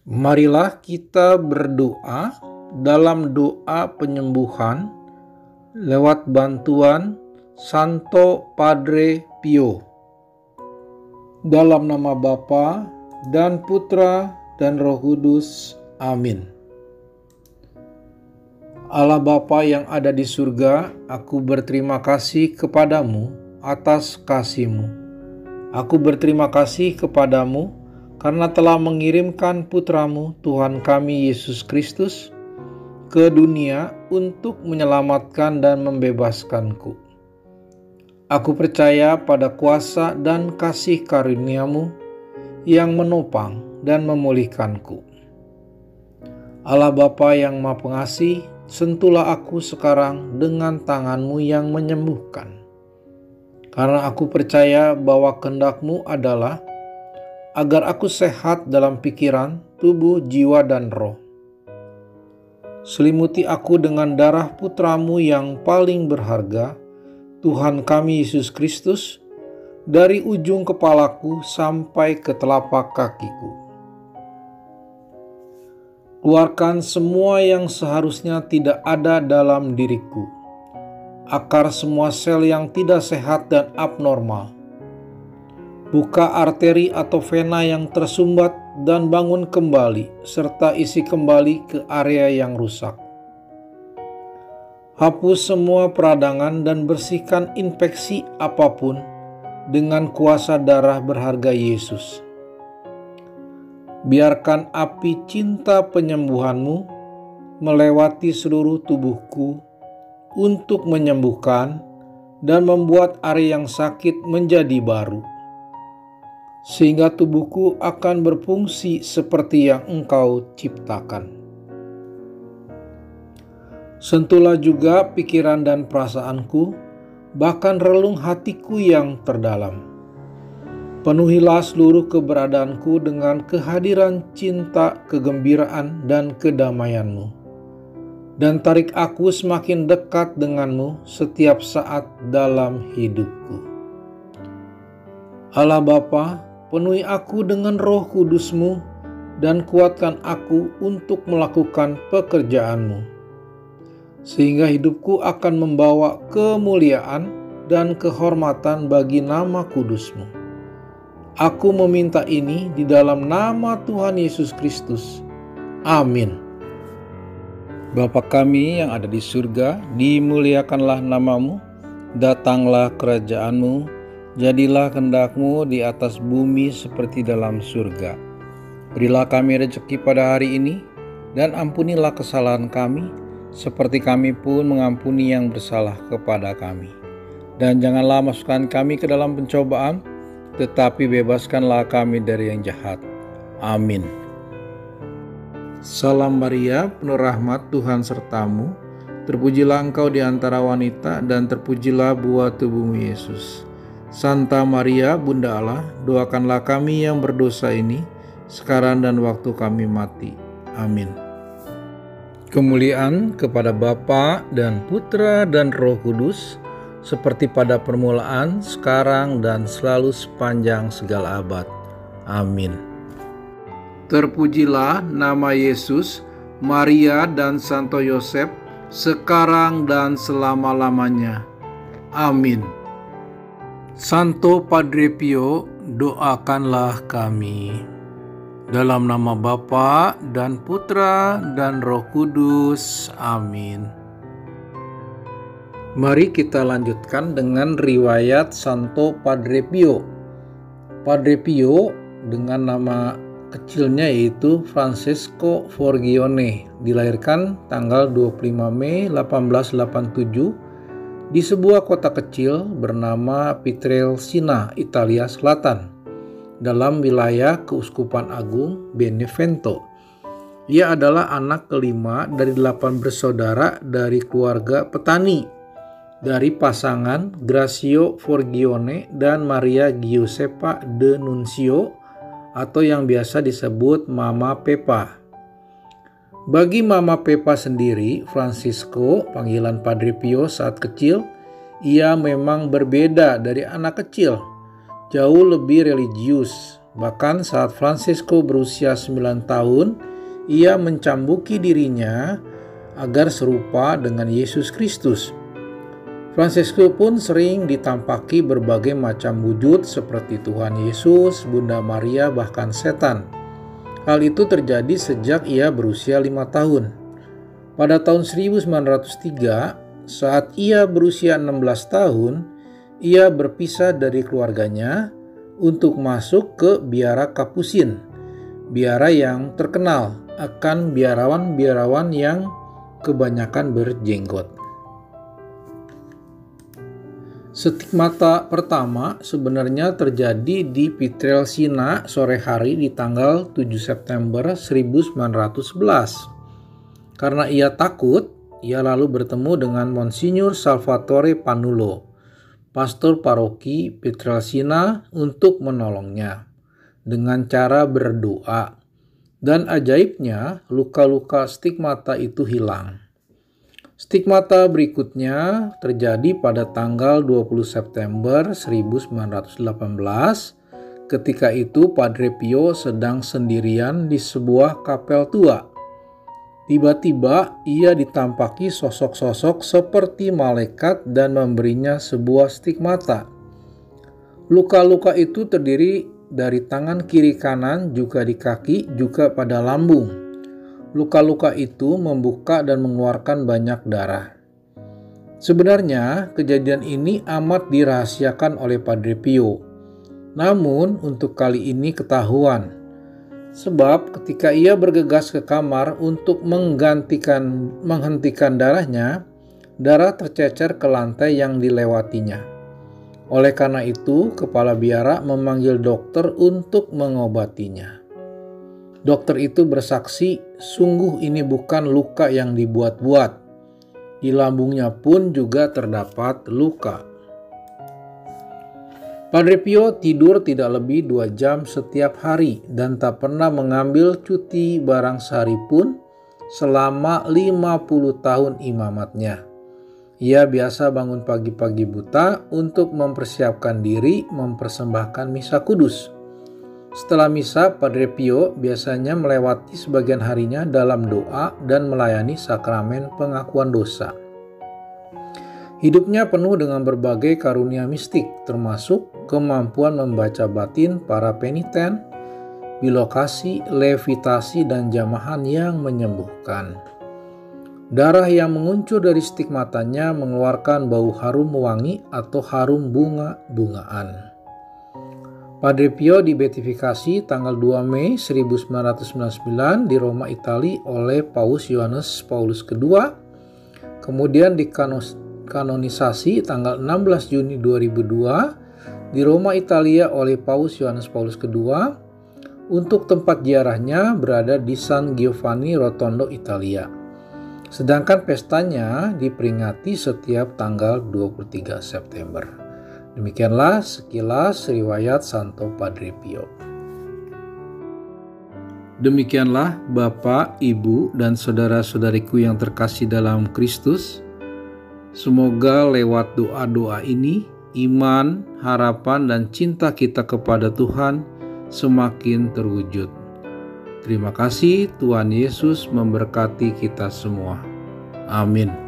Marilah kita berdoa dalam doa penyembuhan lewat bantuan Santo Padre Pio. Dalam nama Bapa dan Putra dan Roh Kudus. Amin. Allah Bapa yang ada di surga, aku berterima kasih kepadamu atas kasih-Mu. Aku berterima kasih kepadamu karena telah mengirimkan Putra-Mu, Tuhan kami Yesus Kristus, ke dunia untuk menyelamatkan dan membebaskanku. Aku percaya pada kuasa dan kasih karunia-Mu yang menopang dan memulihkanku. Allah Bapa yang Maha Pengasih, sentuhlah aku sekarang dengan tangan-Mu yang menyembuhkan. Karena aku percaya bahwa kehendak-Mu adalah agar aku sehat dalam pikiran, tubuh, jiwa, dan roh. Selimuti aku dengan darah Putra-Mu yang paling berharga, Tuhan kami Yesus Kristus, dari ujung kepalaku sampai ke telapak kakiku. Keluarkan semua yang seharusnya tidak ada dalam diriku, akar semua sel yang tidak sehat dan abnormal. Buka arteri atau vena yang tersumbat dan bangun kembali, serta isi kembali ke area yang rusak. Hapus semua peradangan dan bersihkan infeksi apapun dengan kuasa darah berharga Yesus. Biarkan api cinta penyembuhan-Mu melewati seluruh tubuhku untuk menyembuhkan dan membuat area yang sakit menjadi baru, sehingga tubuhku akan berfungsi seperti yang Engkau ciptakan. Sentuhlah juga pikiran dan perasaanku, bahkan relung hatiku yang terdalam. Penuhilah seluruh keberadaanku dengan kehadiran cinta, kegembiraan, dan kedamaian-Mu. Dan tarik aku semakin dekat dengan-Mu setiap saat dalam hidupku. Allah Bapa, penuhi aku dengan Roh Kudus-Mu dan kuatkan aku untuk melakukan pekerjaan-Mu, sehingga hidupku akan membawa kemuliaan dan kehormatan bagi nama kudus-Mu. Aku meminta ini di dalam nama Tuhan Yesus Kristus. Amin. Bapa kami yang ada di surga, dimuliakanlah nama-Mu, datanglah kerajaan-Mu, jadilah kehendak-Mu di atas bumi seperti dalam surga. Berilah kami rezeki pada hari ini, dan ampunilah kesalahan kami, seperti kami pun mengampuni yang bersalah kepada kami. Dan janganlah masukkan kami ke dalam pencobaan, tetapi bebaskanlah kami dari yang jahat. Amin. Salam Maria, penuh rahmat, Tuhan sertamu. Terpujilah engkau di antara wanita, dan terpujilah buah tubuhmu Yesus. Santa Maria, Bunda Allah, doakanlah kami yang berdosa ini, sekarang dan waktu kami mati. Amin. Kemuliaan kepada Bapa dan Putra dan Roh Kudus, seperti pada permulaan, sekarang, dan selalu sepanjang segala abad. Amin. Terpujilah nama Yesus, Maria, dan Santo Yosef, sekarang dan selama-lamanya. Amin. Santo Padre Pio, doakanlah kami. Dalam nama Bapa dan Putra dan Roh Kudus. Amin. Mari kita lanjutkan dengan riwayat Santo Padre Pio. Padre Pio dengan nama kecilnya yaitu Francesco Forgione, dilahirkan tanggal 25 Mei 1887 di sebuah kota kecil bernama Pietrelcina, Italia Selatan, dalam wilayah Keuskupan Agung Benevento. Ia adalah anak kelima dari 8 bersaudara dari keluarga petani dari pasangan Gracio Forgione dan Maria Giuseppa de Nunzio, atau yang biasa disebut Mama Pepa. Bagi Mama Pepa sendiri, Francisco, panggilan Padre Pio saat kecil, ia memang berbeda dari anak kecil, jauh lebih religius, Bahkan saat Fransisco berusia 9 tahun, ia mencambuki dirinya agar serupa dengan Yesus Kristus. Fransisco pun sering ditampaki berbagai macam wujud seperti Tuhan Yesus, Bunda Maria, bahkan setan. Hal itu terjadi sejak ia berusia 5 tahun. Pada tahun 1903, saat ia berusia 16 tahun, ia berpisah dari keluarganya untuk masuk ke biara Kapusin, biara yang terkenal akan biarawan-biarawan yang kebanyakan berjenggot. Stigmata pertama sebenarnya terjadi di Pietrelcina sore hari di tanggal 7 September 1911. Karena ia takut, ia lalu bertemu dengan Monsignor Salvatore Panulo, pastor paroki Pietrelcina, untuk menolongnya dengan cara berdoa. Dan ajaibnya, luka-luka stigmata itu hilang. Stigmata berikutnya terjadi pada tanggal 20 September 1918. Ketika itu Padre Pio sedang sendirian di sebuah kapel tua. Tiba-tiba ia ditampaki sosok-sosok seperti malaikat dan memberinya sebuah stigmata. Luka-luka itu terdiri dari tangan kiri kanan, juga di kaki, juga pada lambung. Luka-luka itu membuka dan mengeluarkan banyak darah. Sebenarnya kejadian ini amat dirahasiakan oleh Padre Pio. Namun untuk kali ini ketahuan. Sebab ketika ia bergegas ke kamar untuk menghentikan darahnya, darah tercecer ke lantai yang dilewatinya. Oleh karena itu, kepala biara memanggil dokter untuk mengobatinya. Dokter itu bersaksi, sungguh ini bukan luka yang dibuat-buat. Di lambungnya pun juga terdapat luka. Padre Pio tidur tidak lebih 2 jam setiap hari dan tak pernah mengambil cuti barang sehari pun selama 50 tahun imamatnya. Ia biasa bangun pagi-pagi buta untuk mempersiapkan diri mempersembahkan misa kudus. Setelah misa, Padre Pio biasanya melewati sebagian harinya dalam doa dan melayani sakramen pengakuan dosa. Hidupnya penuh dengan berbagai karunia mistik, termasuk kemampuan membaca batin para peniten, bilokasi, levitasi, dan jamahan yang menyembuhkan. Darah yang menguncur dari stigmatanya mengeluarkan bau harum wangi atau harum bunga-bungaan. Padre Pio dibeatifikasi tanggal 2 Mei 1999 di Roma, Italia oleh Paus Yohanes Paulus II. Kemudian dikanonisasi tanggal 16 Juni 2002 di Roma, Italia oleh Paus Yohanes Paulus II. Untuk tempat ziarahnya berada di San Giovanni Rotondo, Italia. Sedangkan pestanya diperingati setiap tanggal 23 September. Demikianlah sekilas riwayat Santo Padre Pio. Demikianlah Bapak, Ibu, dan saudara-saudariku yang terkasih dalam Kristus. Semoga lewat doa-doa ini, iman, harapan, dan cinta kita kepada Tuhan semakin terwujud. Terima kasih, Tuhan Yesus memberkati kita semua. Amin.